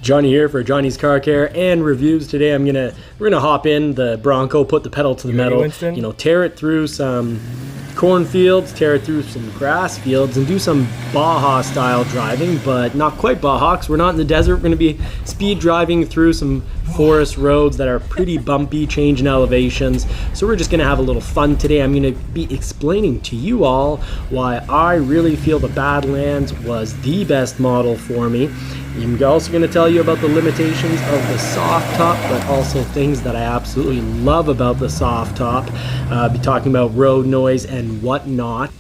Johnny here for Johnny's Car Care and Reviews. Today we're gonna hop in the Bronco, put the pedal to the metal, you know, tear it through some cornfields, tear it through some grass fields, and do some Baja style driving, but not quite Baja, because we're not in the desert. We're gonna be speed driving through some forest roads that are pretty bumpy, change in elevations. So we're just gonna have a little fun today. I'm gonna be explaining to you all why I really feel the Badlands was the best model for me. I'm also going to tell you about the limitations of the soft top, but also things that I absolutely love about the soft top. Be talking about road noise and whatnot.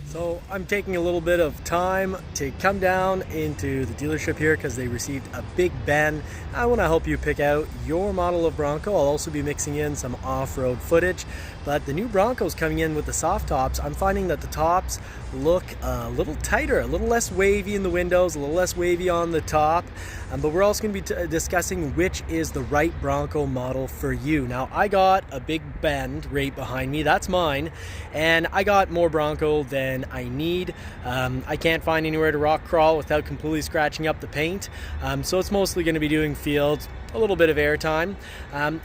So I'm taking a little bit of time to come down into the dealership here because they received a Big Ben. I want to help you pick out your model of Bronco. I'll also be mixing in some off-road footage, but the new Bronco's coming in with the soft tops. I'm finding that the tops look a little tighter, a little less wavy in the windows, a little less wavy on the top, but we're also going to be discussing which is the right Bronco model for you. Now, I got a Big Ben right behind me, that's mine, and I got more Bronco than I need. I can't find anywhere to rock crawl without completely scratching up the paint, so it's mostly going to be doing fields, a little bit of airtime,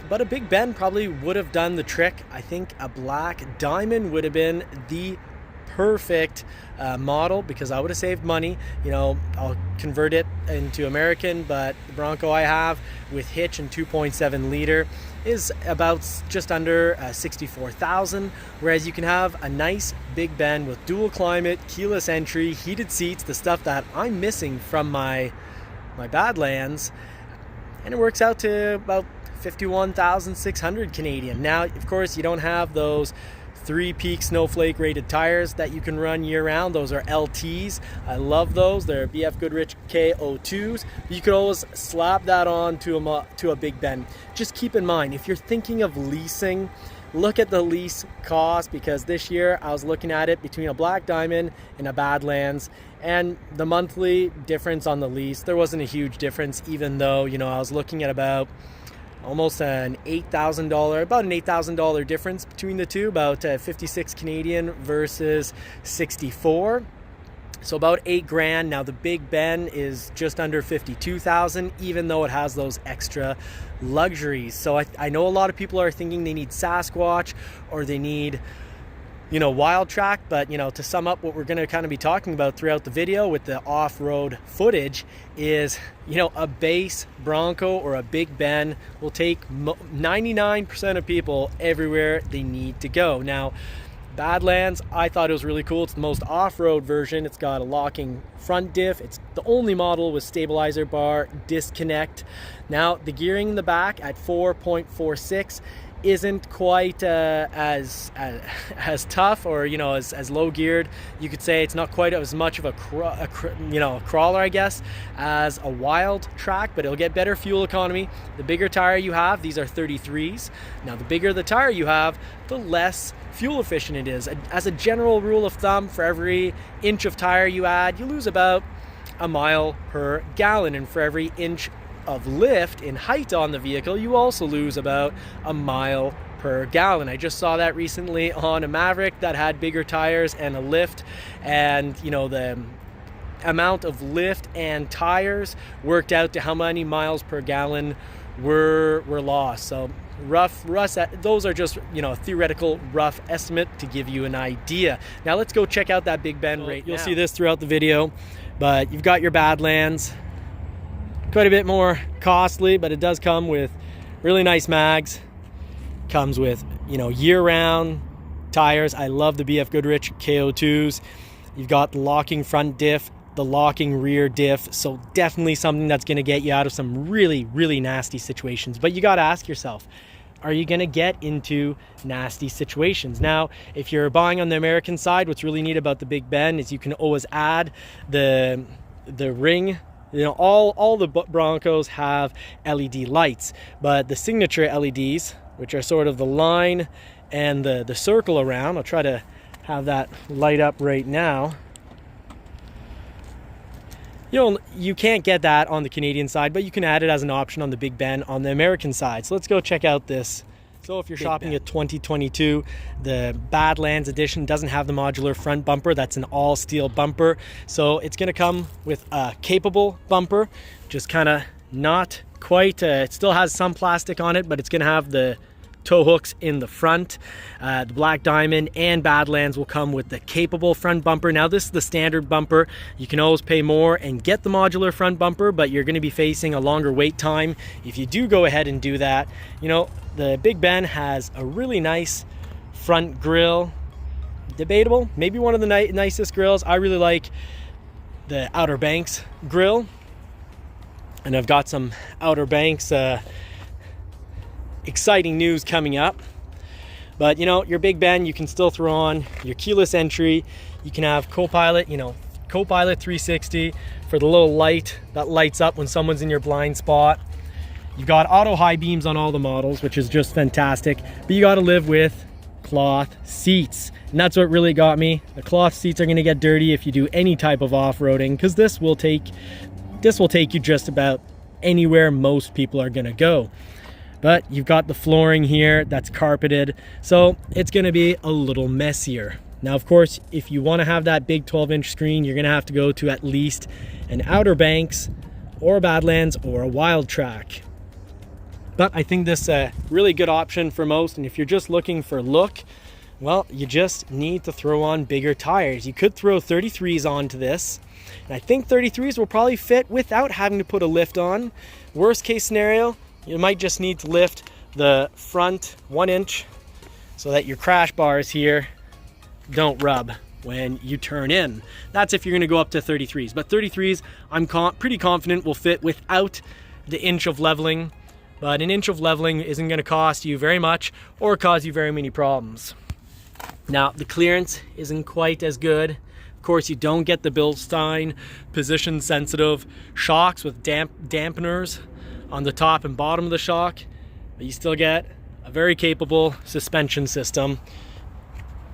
but a Big Ben probably would have done the trick. I think a black diamond would have been the perfect model because I would have saved money. You know, I'll convert it into American, but the Bronco I have with hitch and 2.7 liter is about just under 64,000, whereas you can have a nice Big Ben with dual climate, keyless entry, heated seats, the stuff that I'm missing from my Badlands, and it works out to about 51,600 Canadian. Now, of course, you don't have those 3-peak snowflake rated tires that you can run year round. Those are LTs. I love those. They're BF Goodrich KO2s. You could always slap that on to a Big Ben. Just keep in mind, if you're thinking of leasing, look at the lease cost, because this year I was looking at it between a Black Diamond and a Badlands, and the monthly difference on the lease, there wasn't a huge difference, even though, you know, I was looking at about almost an $8,000 difference between the two, about 56 Canadian versus 64. So about 8 grand. Now the Big Ben is just under 52,000, even though it has those extra luxuries. So I know a lot of people are thinking they need Sasquatch or they need, you know, Wild Track, but, you know, to sum up what we're going to kind of be talking about throughout the video with the off-road footage is, you know, a base Bronco or a Big Ben will take 99% of people everywhere they need to go. Now, Badlands, I thought it was really cool. It's the most off-road version. It's got a locking front diff. It's the only model with stabilizer bar disconnect. Now, the gearing in the back at 4.46 isn't quite as tough, or, you know, as low geared. You could say it's not quite as much of a crawler, I guess, as a Wild Track, but it'll get better fuel economy. The bigger tire you have, these are 33s. Now, the bigger the tire you have, the less fuel efficient it is. As a general rule of thumb, for every inch of tire you add, you lose about a mile per gallon, and for every inch of lift in height on the vehicle, you also lose about a mile per gallon. I just saw that recently on a Maverick that had bigger tires and a lift, and, you know, the amount of lift and tires worked out to how many miles per gallon were lost. So those are just, you know, a theoretical rough estimate to give you an idea. Now let's go check out that Big Ben right now. You'll see this throughout the video, but you've got your Badlands. Quite a bit more costly, but it does come with really nice mags. Comes with, you know, year-round tires. I love the BF Goodrich KO2s. You've got the locking front diff, the locking rear diff, so definitely something that's going to get you out of some really, really nasty situations. But you got to ask yourself, are you going to get into nasty situations? Now, if you're buying on the American side, what's really neat about the Big Ben is you can always add the ring. You know, all the Broncos have LED lights, but the signature LEDs, which are sort of the line and the circle around, I'll try to have that light up right now. You know, you can't get that on the Canadian side, but you can add it as an option on the Big Ben on the American side. So let's go check out this So if you're shopping at 2022, the Badlands edition doesn't have the modular front bumper. That's an all steel bumper. So it's going to come with a capable bumper, just kind of not quite, it still has some plastic on it, but it's going to have the tow hooks in the front. The Black Diamond and Badlands will come with the capable front bumper. Now this is the standard bumper. You can always pay more and get the modular front bumper, but you're going to be facing a longer wait time if you do go ahead and do that. You know, the Big Ben has a really nice front grille. Debatable, maybe one of the nicest grills. I really like the Outer Banks grill, and I've got some Outer Banks exciting news coming up. But you know, your Big Ben, you can still throw on your keyless entry. You can have Copilot, you know, Copilot 360 for the little light that lights up when someone's in your blind spot. You've got auto high beams on all the models, which is just fantastic. But you got to live with cloth seats, and that's what really got me. The cloth seats are going to get dirty if you do any type of off-roading, because this will take you just about anywhere most people are going to go. But you've got the flooring here that's carpeted, so it's going to be a little messier. Now, of course, if you want to have that big 12-inch screen, you're going to have to go to at least an Outer Banks or a Badlands or a Wild Track. But I think this is a really good option for most, and if you're just looking for look, well, you just need to throw on bigger tires. You could throw 33s onto this, and I think 33s will probably fit without having to put a lift on. Worst case scenario, you might just need to lift the front 1 inch so that your crash bars here don't rub when you turn in. That's if you're going to go up to 33s. But 33s, I'm pretty confident will fit without the inch of leveling. But an inch of leveling isn't going to cost you very much or cause you very many problems. Now, the clearance isn't quite as good. Of course, you don't get the Bilstein position-sensitive shocks with dampeners on the top and bottom of the shock, but you still get a very capable suspension system.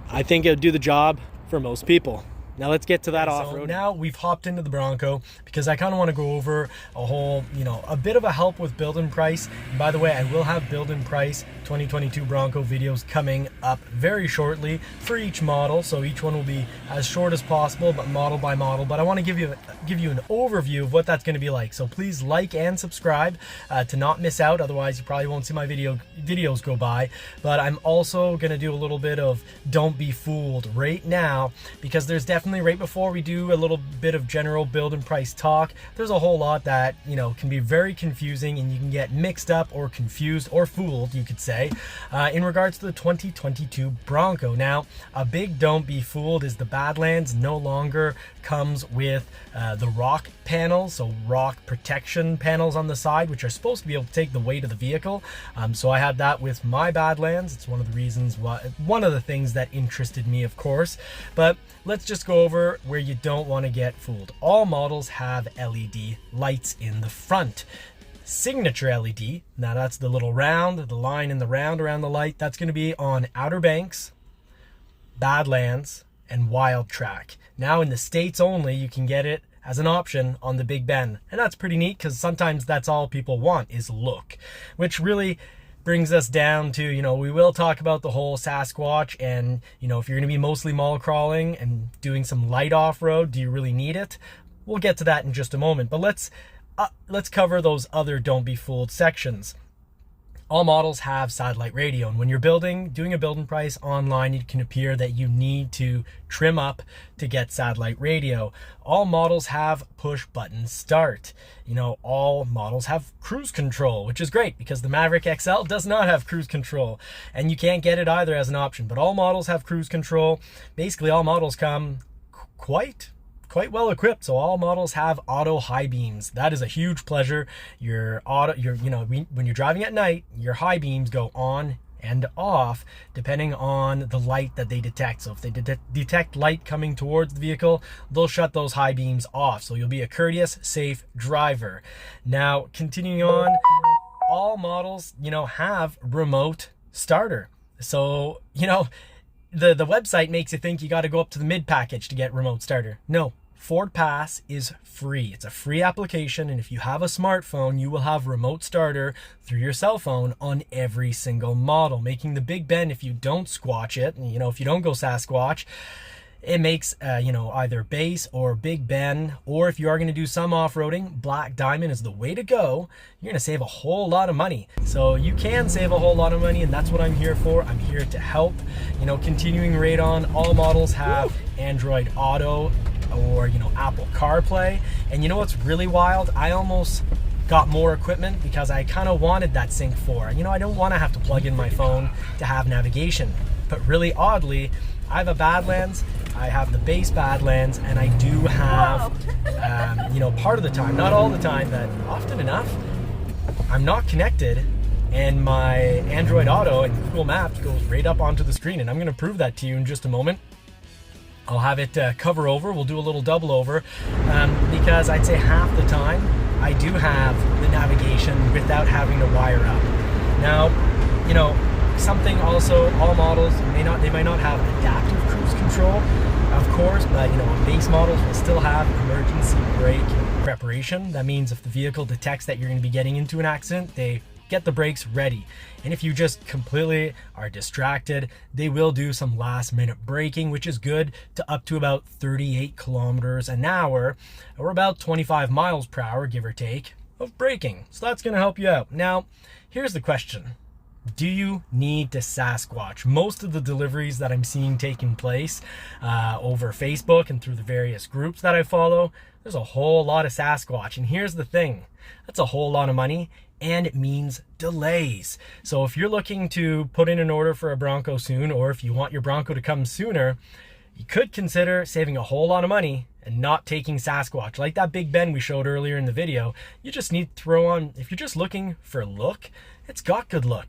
I think it'll do the job for most people. Now let's get to that off-road. So now we've hopped into the Bronco because I kind of want to go over a whole, a bit of a help with build and price. And by the way, I will have build and price 2022 Bronco videos coming up very shortly for each model. So each one will be as short as possible, but model by model. But I want to give you an overview of what that's going to be like. So please like and subscribe to not miss out. Otherwise, you probably won't see my videos go by. But I'm also going to do a little bit of don't be fooled right now, because there's definitely, right before we do a little bit of general build and price talk, there's a whole lot that can be very confusing, and you can get mixed up or confused or fooled, you could say, in regards to the 2022 Bronco. Now, a big don't be fooled is the Badlands no longer comes with the rock panels, so rock protection panels on the side, which are supposed to be able to take the weight of the vehicle. So I had that with my Badlands. It's one of the reasons why, one of the things that interested me, of course. But let's just go over where you don't want to get fooled. All models have LED lights in the front. Signature LED, now that's the little round, the line in the round around the light, that's going to be on Outer Banks, Badlands, and Wild Track. Now in the States only, you can get it as an option on the Big Ben. And that's pretty neat, because sometimes that's all people want is look, which really brings us down to, we will talk about the whole Sasquatch, and, if you're going to be mostly mall crawling and doing some light off-road, do you really need it? We'll get to that in just a moment, but let's cover those other don't be fooled sections. All models have satellite radio, and when you're doing a build and price online, it can appear that you need to trim up to get satellite radio. All models have push button start. All models have cruise control, which is great because the Maverick XL does not have cruise control, and you can't get it either as an option, but all models have cruise control. Basically, all models come quite well equipped. So all models have auto high beams. That is a huge pleasure. When you're driving at night, your high beams go on and off depending on the light that they detect. So if they detect light coming towards the vehicle, they'll shut those high beams off. So you'll be a courteous, safe driver. Now, continuing on, all models, have remote starter. So, the website makes you think you got to go up to the mid package to get remote starter. No, Ford Pass is free. It's a free application, and if you have a smartphone, you will have remote starter through your cell phone on every single model, making the Big Ben, if you don't squatch it, if you don't go Sasquatch, it makes, either base or Big Ben, or if you are going to do some off-roading, Black Diamond is the way to go. You're going to save a whole lot of money. So you can save a whole lot of money, and that's what I'm here for. I'm here to help. Continuing radon, all models have Android Auto or, Apple CarPlay. And you know what's really wild? I almost got more equipment because I kind of wanted that Sync 4. I don't want to have to plug in my phone to have navigation. But really oddly, I have a Badlands, I have the base Badlands, and I do have, part of the time, not all the time, but often enough, I'm not connected, and my Android Auto and Google Maps goes right up onto the screen, and I'm going to prove that to you in just a moment. I'll have it cover over, we'll do a little double over, because I'd say half the time I do have the navigation without having to wire up. Now, something also, all models they might not have adaptive cruise control, of course, but base models will still have emergency brake preparation. That means if the vehicle detects that you're going to be getting into an accident, they get the brakes ready. And if you just completely are distracted, they will do some last minute braking, which is good, to up to about 38 kilometers an hour, or about 25 miles per hour, give or take, of braking. So that's going to help you out. Now, here's the question. Do you need to Sasquatch? Most of the deliveries that I'm seeing taking place over Facebook and through the various groups that I follow, there's a whole lot of Sasquatch. And here's the thing, that's a whole lot of money, and it means delays. So if you're looking to put in an order for a Bronco soon, or if you want your Bronco to come sooner, you could consider saving a whole lot of money and not taking Sasquatch. Like that Big Ben we showed earlier in the video, you just need to throw on, if you're just looking for look, it's got good look.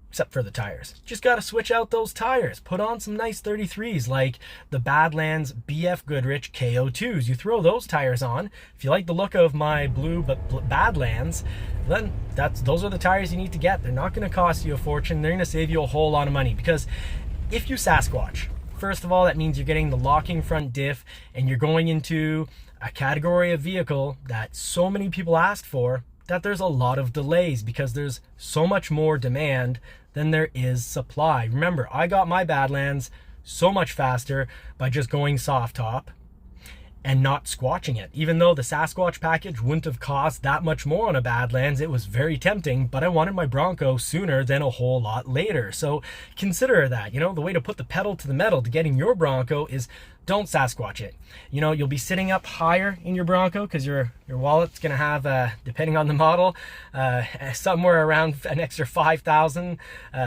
Except for the tires. Just got to switch out those tires. Put on some nice 33s like the Badlands BF Goodrich KO2s. You throw those tires on. If you like the look of my blue Badlands, then those are the tires you need to get. They're not going to cost you a fortune. They're going to save you a whole lot of money, because if you Sasquatch, first of all, that means you're getting the locking front diff, and you're going into a category of vehicle that so many people asked for, that there's a lot of delays because there's so much more demand than there is supply. Remember, I got my Badlands so much faster by just going soft top and not squatching it. Even though the Sasquatch package wouldn't have cost that much more on a Badlands, it was very tempting, but I wanted my Bronco sooner than a whole lot later. So consider that, the way to put the pedal to the metal to getting your Bronco is don't Sasquatch it. You'll be sitting up higher in your Bronco because your wallet's going to have, depending on the model, somewhere around an extra $5,000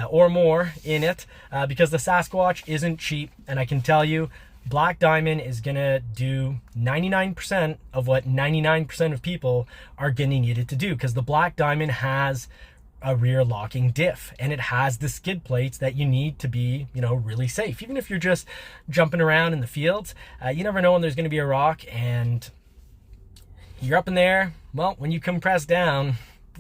or more in it, because the Sasquatch isn't cheap. And I can tell you, Black Diamond is going to do 99% of what 99% of people are going to need it to do, because the Black Diamond has a rear locking diff, and it has the skid plates that you need to be, really safe. Even if you're just jumping around in the fields, you never know when there's going to be a rock and you're up in there. Well, when you compress down,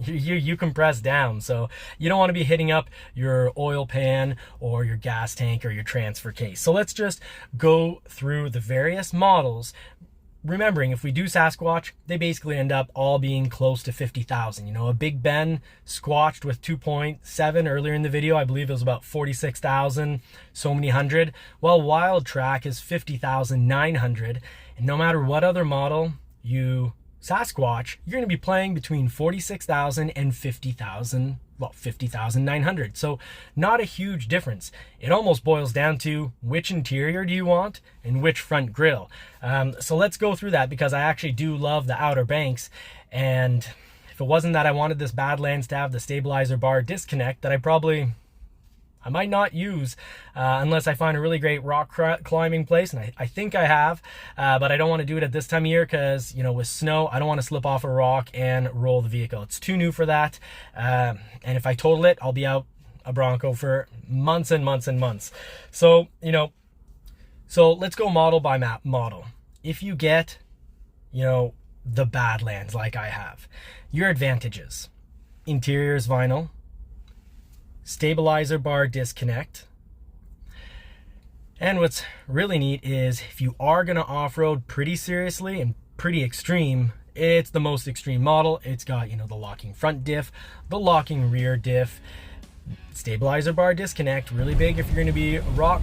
you compress down. So you don't want to be hitting up your oil pan or your gas tank or your transfer case. So let's just go through the various models. Remembering, if we do Sasquatch, they basically end up all being close to 50,000. A Big Ben squatched with 2.7 earlier in the video, I believe it was about 46,000, so many hundred. Well, Wild Track is 50,900, and no matter what other model you Sasquatch, you're going to be playing between 46,000 and 50,000. Well, 50,900. So not a huge difference. It almost boils down to which interior do you want and which front grille. So let's go through that, because I actually do love the Outer Banks. And if it wasn't that I wanted this Badlands to have the stabilizer bar disconnect that I might not use unless I find a really great rock climbing place, and I think I have, but I don't want to do it at this time of year because, with snow, I don't want to slip off a rock and roll the vehicle. It's too new for that, and if I total it, I'll be out a Bronco for months and months and months. So, so let's go model by model. If you get, the Badlands like I have, your advantages: interior is vinyl, stabilizer bar disconnect, And what's really neat is if you are going to off-road pretty seriously and pretty extreme, it's the most extreme model. It's got, you know, the locking front diff, the locking rear diff, stabilizer bar disconnect, really big if you're going to be rock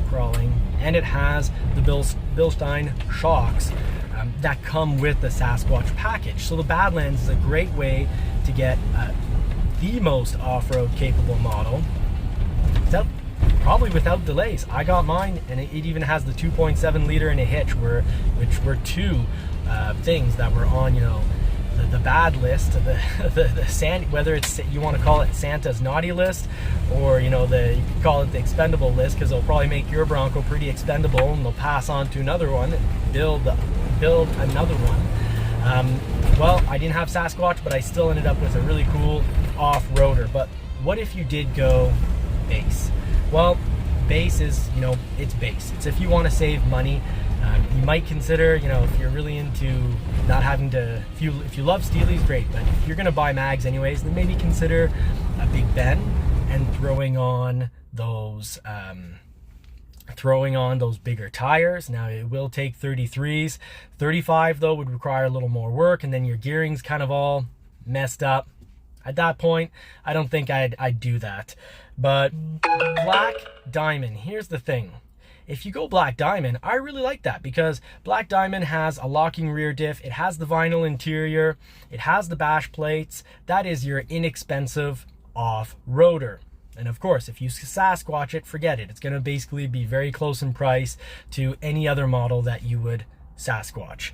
crawling, and it has the Bilstein shocks that come with the Sasquatch package. So the Badlands is a great way to get the most off-road capable model probably without delays. I got mine, and it even has the 2.7 liter and a hitch, which were two things that were on, you know, the bad list, whether it's, you want to call it Santa's naughty list, or, you know, you could call it the expendable list, because they'll probably make your Bronco pretty expendable, and they'll pass on to another one and build another one. Well, I didn't have Sasquatch, but I still ended up with a really cool off-roader. But what if you did go base? Well, base is, you know, it's base. It's if you want to save money. You might consider, you know, if you're really into not having to, if you love steelies, great, but if you're gonna buy mags anyways, then maybe consider a Big Ben and throwing on those bigger tires. Now it will take 33s. 35 though would require a little more work, and then your gearing's kind of all messed up. At that point, I don't think I'd do that. But Black Diamond, here's the thing. If you go Black Diamond, I really like that, because Black Diamond has a locking rear diff, it has the vinyl interior, it has the bash plates. That is your inexpensive off-roader. And of course, if you Sasquatch it, forget it. It's going to basically be very close in price to any other model that you would Sasquatch.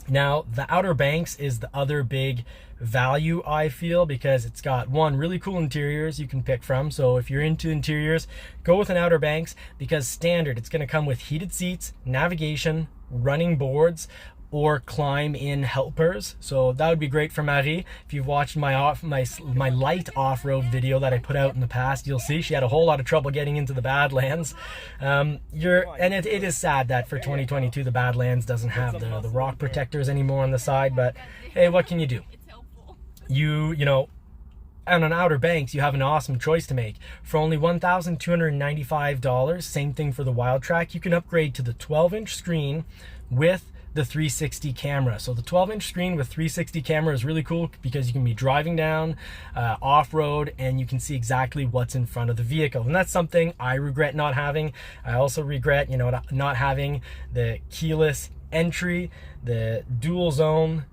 Now, the Outer Banks is the other big value, I feel, because it's got, one, really cool interiors you can pick from. So if you're into interiors, go with an Outer Banks, because standard, it's going to come with heated seats, navigation, running boards, or climb in helpers. So that would be great for Marie. If you've watched my light off-road video that I put out in the past, you'll see she had a whole lot of trouble getting into the Badlands. And it is sad that for 2022 the Badlands doesn't have the rock protectors anymore on the side, but hey, what can you do? You know, on an Outer Banks, you have an awesome choice to make. For only $1,295, same thing for the Wild Track, you can upgrade to the 12-inch screen with the 360 camera. So the 12-inch screen with 360 camera is really cool, because you can be driving down off-road and you can see exactly what's in front of the vehicle. And that's something I regret not having. I also regret, you know, not having the keyless entry, the dual zone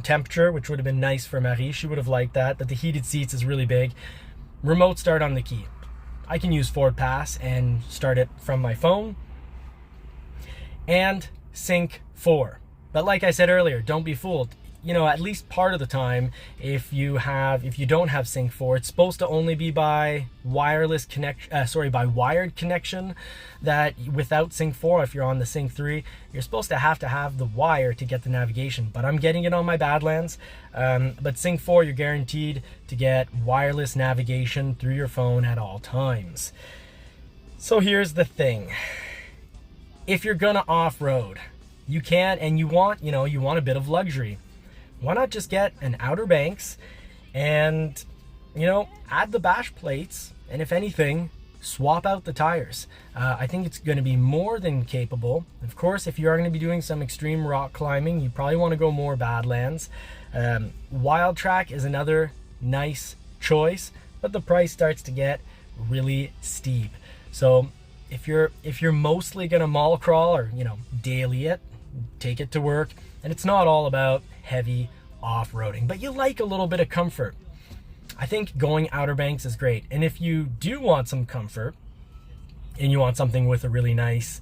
temperature, which would have been nice for Marie. She would have liked that. But the heated seats is really big. Remote start on the key. I can use Ford Pass and start it from my phone. And Sync 4. But like I said earlier, don't be fooled. You know, at least part of the time, if you don't have Sync 4, it's supposed to only be by wireless by wired connection. That without Sync 4, if you're on the Sync 3, you're supposed to have the wire to get the navigation. But I'm getting it on my Badlands. But Sync 4, you're guaranteed to get wireless navigation through your phone at all times. So here's the thing. If you're gonna off-road, you can, and you want a bit of luxury, why not just get an Outer Banks and, you know, add the bash plates, and if anything, swap out the tires. I think it's going to be more than capable. Of course, if you are going to be doing some extreme rock climbing, you probably want to go more Badlands. Wild Track is another nice choice, but the price starts to get really steep. So if you're mostly going to mall crawl, or, you know, daily it, take it to work, and it's not all about heavy off-roading, but you like a little bit of comfort, I think going Outer Banks is great. And if you do want some comfort, and you want something with a really nice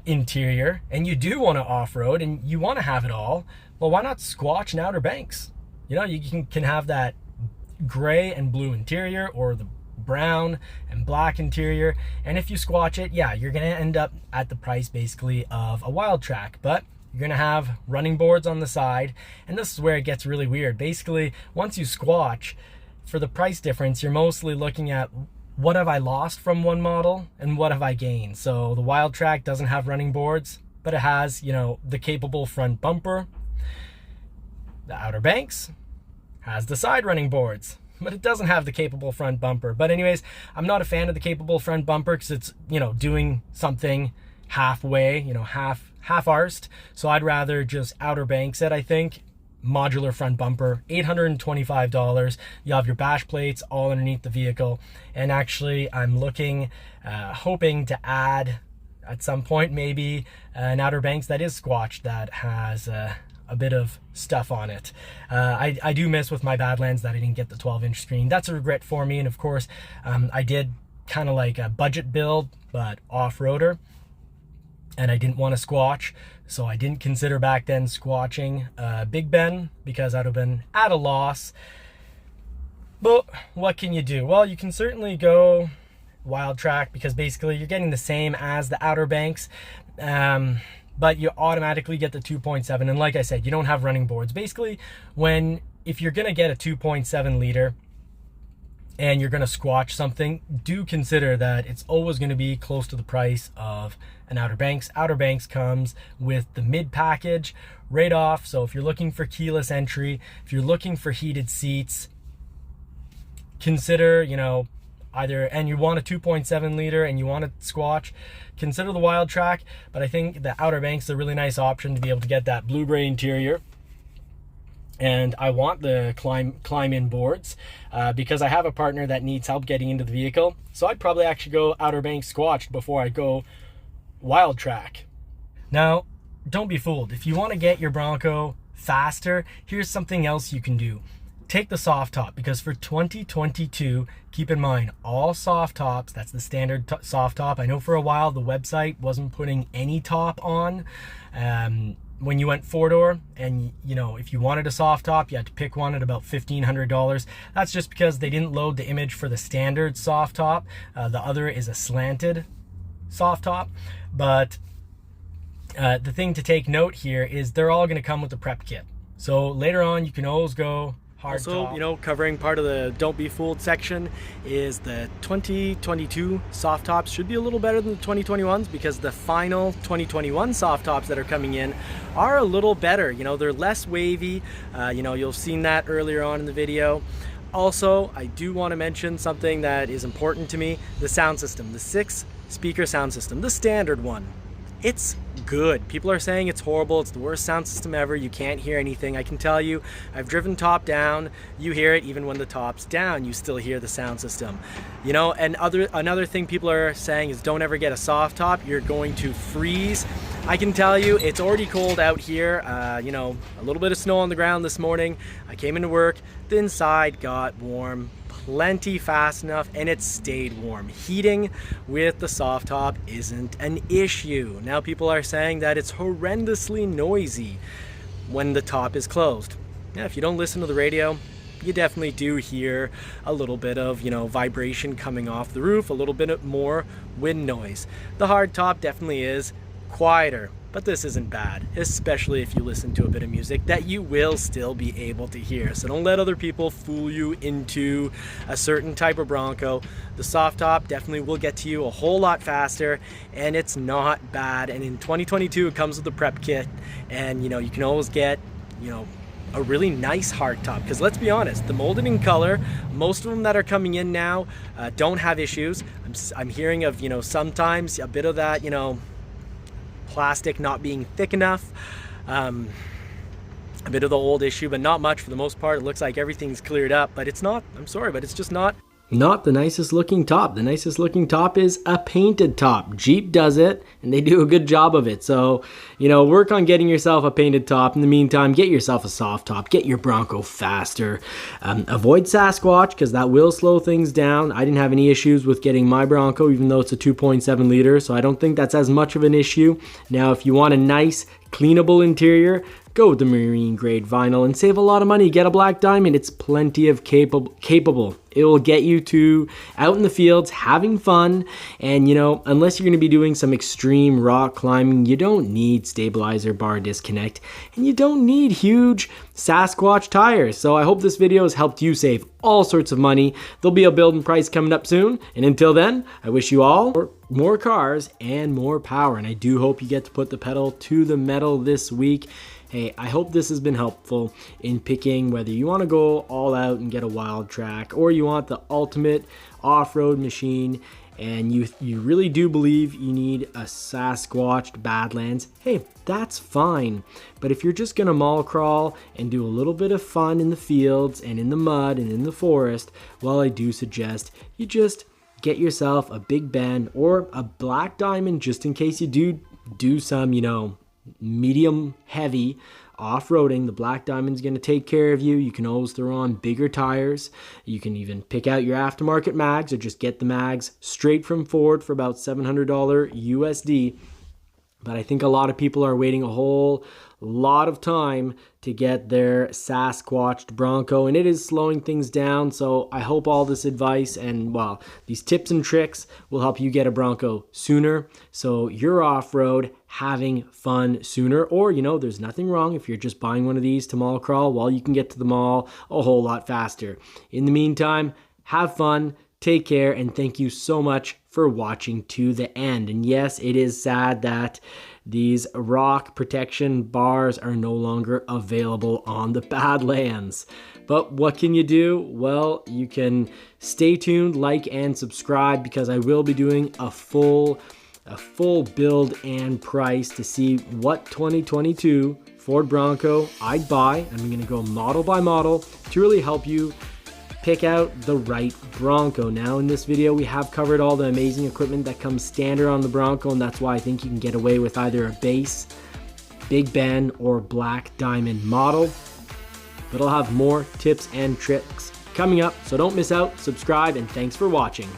interior, and you do want to off-road, and you want to have it all, well, why not squatch an Outer Banks? You know, you can have that gray and blue interior, or the brown and black interior, and if you squatch it, yeah, you're gonna end up at the price basically of a Wild Track, but you're gonna have running boards on the side. And this is where it gets really weird. Basically, once you squatch, for the price difference, you're mostly looking at what have I lost from one model and what have I gained. So the Wild Track doesn't have running boards, but it has, you know, the capable front bumper. The Outer Banks has the side running boards, but it doesn't have the capable front bumper. But anyways, I'm not a fan of the capable front bumper because it's, you know, doing something halfway, you know, half-arsed. So I'd rather just Outer Banks it, I think. Modular front bumper, $825. You have your bash plates all underneath the vehicle. And actually, I'm looking, hoping to add at some point maybe an Outer Banks that is squatched, that has a bit of stuff on it. I do miss with my Badlands that I didn't get the 12-inch screen. That's a regret for me. And of course, I did kind of like a budget build, but off-roader, and I didn't want to squatch, so I didn't consider back then squatching Big Ben because I'd have been at a loss. But what can you do? Well, you can certainly go wild track because basically you're getting the same as the Outer Banks, but you automatically get the 2.7. And like I said, you don't have running boards. Basically, if you're gonna get a 2.7 liter and you're gonna squatch something, do consider that it's always gonna be close to the price of an Outer Banks. Outer Banks comes with the mid package right off. So if you're looking for keyless entry, if you're looking for heated seats, consider, you know, either, and you want a 2.7 liter and you want to squatch, consider the wild track. But I think the Outer Banks is a really nice option to be able to get that blue-gray interior. And I want the climb-in boards because I have a partner that needs help getting into the vehicle. So I'd probably actually go Outer Banks squatched before I go wild track. Now, don't be fooled. If you want to get your Bronco faster, here's something else you can do. Take the soft top, because for 2022, keep in mind, all soft tops, that's the standard soft top. I know for a while the website wasn't putting any top on when you went four-door, and you know, if you wanted a soft top, you had to pick one at about $1,500. That's just because they didn't load the image for the standard soft top. The other is a slanted soft top. But the thing to take note here is they're all going to come with the prep kit. So later on, you can always go hard top. You know, covering part of the Don't Be Fooled section is the 2022 soft tops should be a little better than the 2021s, because the final 2021 soft tops that are coming in are a little better. You know, they're less wavy. You know, you've seen that earlier on in the video. Also, I do want to mention something that is important to me: the sound system, the 6-speaker sound system, the standard one. It's good. People are saying it's horrible, it's the worst sound system ever, you can't hear anything. I can tell you, I've driven top down, you hear it. Even when the top's down, you still hear the sound system. You know, and another thing people are saying is don't ever get a soft top, you're going to freeze. I can tell you, it's already cold out here. You know, a little bit of snow on the ground this morning. I came into work, the inside got warm plenty fast enough, and it stayed warm. Heating with the soft top isn't an issue. Now people are saying that it's horrendously noisy when the top is closed. Now, if you don't listen to the radio, you definitely do hear a little bit of, you know, vibration coming off the roof, a little bit more wind noise. The hard top definitely is quieter, but this isn't bad, especially if you listen to a bit of music that you will still be able to hear. So don't let other people fool you into a certain type of Bronco. The soft top definitely will get to you a whole lot faster, and it's not bad. And in 2022, it comes with the prep kit, and you know, you can always get, you know, a really nice hard top, because let's be honest, the molded in color, most of them that are coming in now don't have issues. I'm hearing of, you know, sometimes a bit of that, you know, plastic not being thick enough, a bit of the old issue, but not much. For the most part, it looks like everything's cleared up, but it's not, I'm sorry, but it's just not the nicest looking top. The nicest looking top is a painted top. Jeep does it, and they do a good job of it. So, you know, work on getting yourself a painted top. In the meantime, get yourself a soft top. Get your Bronco faster. Avoid Sasquatch, because that will slow things down. I didn't have any issues with getting my Bronco, even though it's a 2.7 liter, so I don't think that's as much of an issue. Now, if you want a nice, cleanable interior, go with the marine grade vinyl and save a lot of money. Get a black diamond. It's plenty of capable. It will get you to out in the fields having fun. And you know, unless you're going to be doing some extreme rock climbing, you don't need stabilizer bar disconnect, and you don't need huge Sasquatch tires. So I hope this video has helped you save all sorts of money. There'll be a build and price coming up soon. And until then, I wish you all more cars and more power. And I do hope you get to put the pedal to the metal this week. Hey, I hope this has been helpful in picking whether you want to go all out and get a wild track, or you want the ultimate off-road machine and you really do believe you need a Sasquatch Badlands. Hey, that's fine. But if you're just gonna mall crawl and do a little bit of fun in the fields and in the mud and in the forest, well, I do suggest you just get yourself a Big Ben or a Black Diamond, just in case you do some, medium heavy off-roading. The Black Diamond's going to take care of you. You can always throw on bigger tires. You can even pick out your aftermarket mags or just get the mags straight from Ford for about $700 USD. But I think a lot of people are waiting a whole lot of time to get their Sasquatch Bronco, and it is slowing things down. So I hope all this advice and, well, these tips and tricks will help you get a Bronco sooner, so you're off-road having fun sooner. Or, there's nothing wrong if you're just buying one of these to mall crawl. Well, you can get to the mall a whole lot faster. In the meantime, have fun, take care, and thank you so much for watching to the end. And yes, it is sad that these rock protection bars are no longer available on the Badlands. But what can you do? Well, you can stay tuned, like and subscribe, because I will be doing a full build and price to see what 2022 Ford Bronco I'd buy. I'm going to go model by model to really help you pick out the right Bronco. Now in this video, we have covered all the amazing equipment that comes standard on the Bronco, and that's why I think you can get away with either a base, Big Ben, or Black Diamond model. But I'll have more tips and tricks coming up, so don't miss out, subscribe, and thanks for watching.